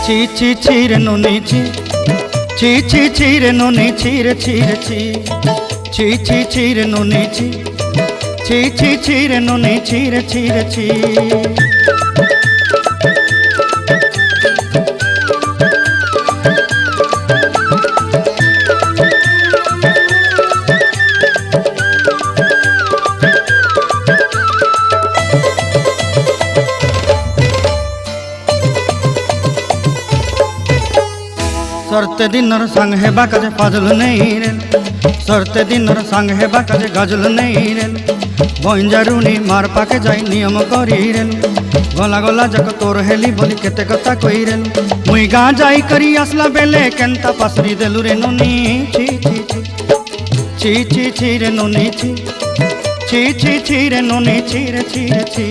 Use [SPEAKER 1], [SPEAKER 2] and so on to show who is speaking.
[SPEAKER 1] ছি ছি ছি রে নুনি ছি, ছি ছি ছি রে নুনি ছি রে ছি রে ছি, ছি ছি ছি রে নুনি ছি, ছি ছি ছি রে নুনি ছি রে ছি রে ছি। सरते दिनर संग हेबा काजे फाजल नहीं रेल, सरते दिनर संग हेबा काजे गाजल नहीं रेल, बंजारुनी मार पाके जाई नियम करी रेल, गला गला जक तोर हेली बोली केते कथा कई रेल, मुई गाँ जाई करी आसला बेले केंता पासरी देलु रे नुनी ची ची ची ची ची ची रे नुनी ची, ची ची ची रे नुनी ची रे ची रे ची।